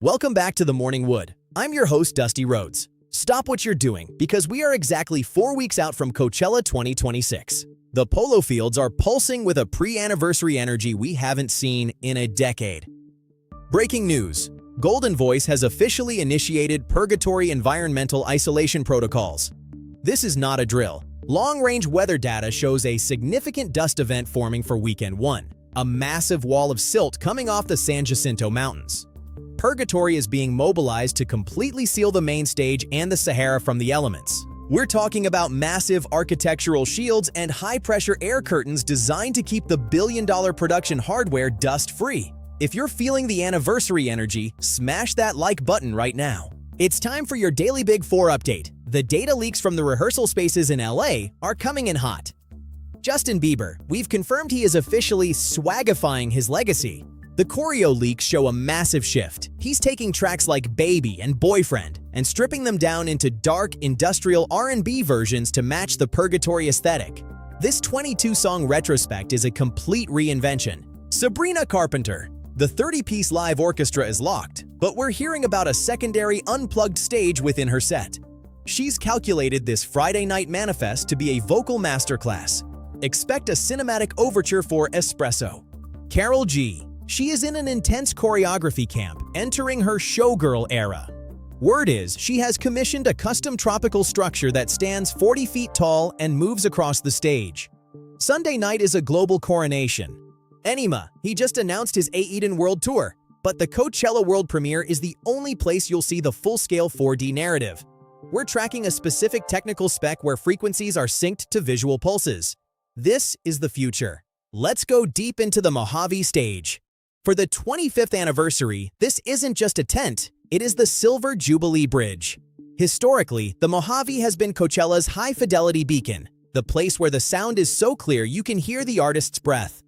Welcome back to The Morning Wood. I'm your host, Dusty Rhodes. Stop what you're doing because we are exactly 4 weeks out from Coachella 2026. The Polo Fields are pulsing with a pre-anniversary energy we haven't seen in a decade. Breaking news: Golden Voice has officially initiated Purgatory Environmental Isolation Protocols. This is not a drill. Long-range weather data shows a significant dust event forming for Weekend 1, a massive wall of silt coming off the San Jacinto Mountains. Purgatory is being mobilized to completely seal the main stage and the Sahara from the elements. We're talking about massive architectural shields and high-pressure air curtains designed to keep the billion-dollar production hardware dust-free. If you're feeling the anniversary energy, smash that like button right now. It's time for your Daily Big 4 update. The data leaks from the rehearsal spaces in LA are coming in hot. Justin Bieber, we've confirmed he is officially swagifying his legacy. The choreo leaks show a massive shift. He's taking tracks like Baby and Boyfriend and stripping them down into dark, industrial R&B versions to match the Purgatory aesthetic. This 22-song retrospect is a complete reinvention. Sabrina Carpenter. The 30-piece live orchestra is locked, but we're hearing about a secondary unplugged stage within her set. She's calculated this Friday night manifest to be a vocal masterclass. Expect a cinematic overture for Espresso. Carol G. She is in an intense choreography camp, entering her showgirl era. Word is she has commissioned a custom tropical structure that stands 40 feet tall and moves across the stage. Sunday night is a global coronation. Anyma, he just announced his Eden World Tour, but the Coachella World Premiere is the only place you'll see the full-scale 4D narrative. We're tracking a specific technical spec where frequencies are synced to visual pulses. This is the future. Let's go deep into the Mohave stage. For the 25th anniversary, this isn't just a tent, it is the Silver Jubilee Bridge. Historically, the Mohave has been Coachella's high-fidelity beacon, the place where the sound is so clear you can hear the artist's breath.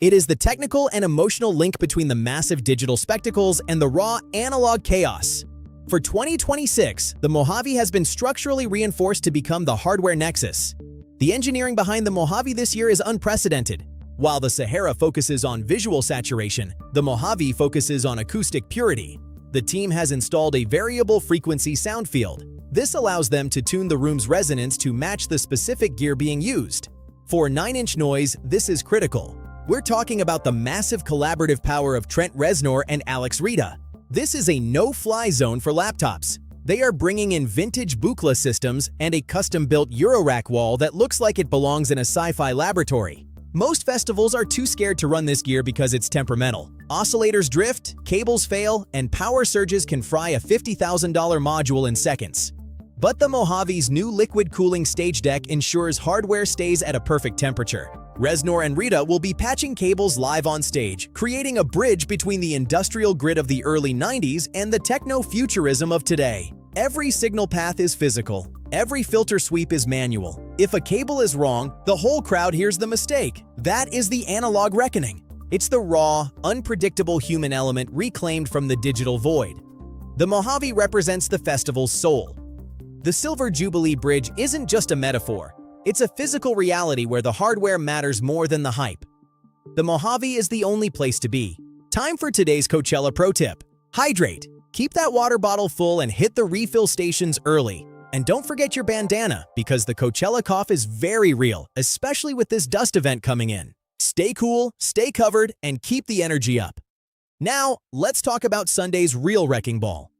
It is the technical and emotional link between the massive digital spectacles and the raw analog chaos. For 2026, the Mohave has been structurally reinforced to become the hardware nexus. The engineering behind the Mohave this year is unprecedented. While the Sahara focuses on visual saturation, the Mohave focuses on acoustic purity. The team has installed a variable frequency sound field. This allows them to tune the room's resonance to match the specific gear being used. For 9-inch Noize, this is critical. We're talking about the massive collaborative power of Trent Reznor and Alex Rita. This is a no-fly zone for laptops. They are bringing in vintage Buchla systems and a custom-built Eurorack wall that looks like it belongs in a sci-fi laboratory. Most festivals are too scared to run this gear because it's temperamental. Oscillators drift, cables fail, and power surges can fry a $50,000 module in seconds. But the Mojave's new liquid cooling stage deck ensures hardware stays at a perfect temperature. Reznor and Rita will be patching cables live on stage, creating a bridge between the industrial grid of the early 90s and the techno-futurism of today. Every signal path is physical. Every filter sweep is manual. If a cable is wrong, the whole crowd hears the mistake. That is the analog reckoning. It's the raw, unpredictable human element reclaimed from the digital void. The Mohave represents the festival's soul. The Silver Jubilee Bridge isn't just a metaphor. It's a physical reality where the hardware matters more than the hype. The Mohave is the only place to be. Time for today's Coachella pro tip. Hydrate. Keep that water bottle full and hit the refill stations early. And don't forget your bandana, because the Coachella cough is very real, especially with this dust event coming in. Stay cool, stay covered, and keep the energy up. Now, let's talk about Sunday's real wrecking ball.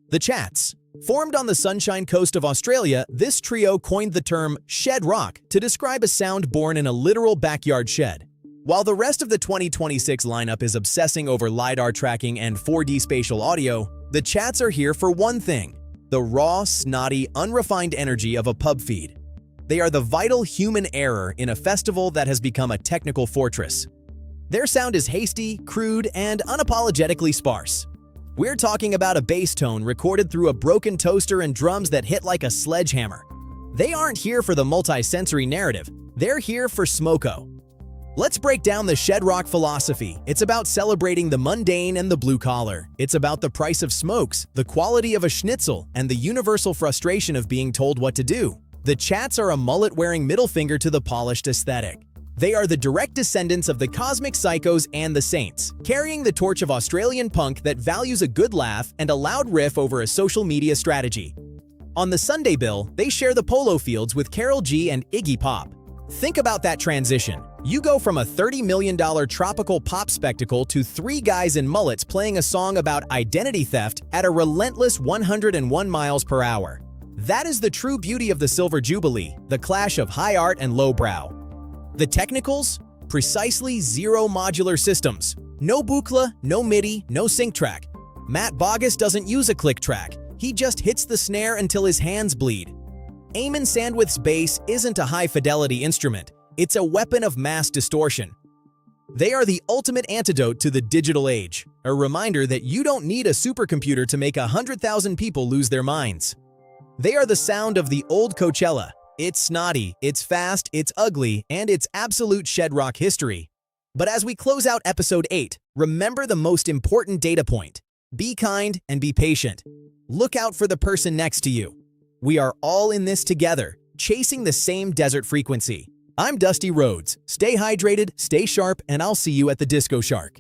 The Chats. Formed on the Sunshine Coast of Australia, this trio coined the term shed rock to describe a sound born in a literal backyard shed. While the rest of the 2026 lineup is obsessing over LiDAR tracking and 4D spatial audio, the Chats are here for one thing: the raw, snotty, unrefined energy of a pub feed. They are the vital human error in a festival that has become a technical fortress. Their sound is hasty, crude, and unapologetically sparse. We're talking about a bass tone recorded through a broken toaster and drums that hit like a sledgehammer. They aren't here for the multi-sensory narrative, they're here for Smoko. Let's break down the shed rock philosophy. It's about celebrating the mundane and the blue collar. It's about the price of smokes, the quality of a schnitzel, and the universal frustration of being told what to do. The Chats are a mullet-wearing middle finger to the polished aesthetic. They are the direct descendants of the Cosmic Psychos and the Saints, carrying the torch of Australian punk that values a good laugh and a loud riff over a social media strategy. On the Sunday bill, they share the Polo Fields with Karol G and Iggy Pop. Think about that transition. You go from a $30 million tropical pop spectacle to three guys in mullets playing a song about identity theft at a relentless 101 miles per hour. That is the true beauty of the Silver Jubilee, the clash of high art and lowbrow. The technicals? Precisely zero modular systems. No buchla, no MIDI, no sync track. Matt Bogus doesn't use a click track. He just hits the snare until his hands bleed. Eamon Sandwith's bass isn't a high-fidelity instrument. It's a weapon of mass distortion. They are the ultimate antidote to the digital age, a reminder that you don't need a supercomputer to make 100,000 people lose their minds. They are the sound of the old Coachella. It's snotty, it's fast, it's ugly, and it's absolute shed rock history. But as we close out episode 8, remember the most important data point. Be kind and be patient. Look out for the person next to you. We are all in this together, chasing the same desert frequency. I'm Dusty Rhodes. Stay hydrated, stay sharp, and I'll see you at the Disco Shark.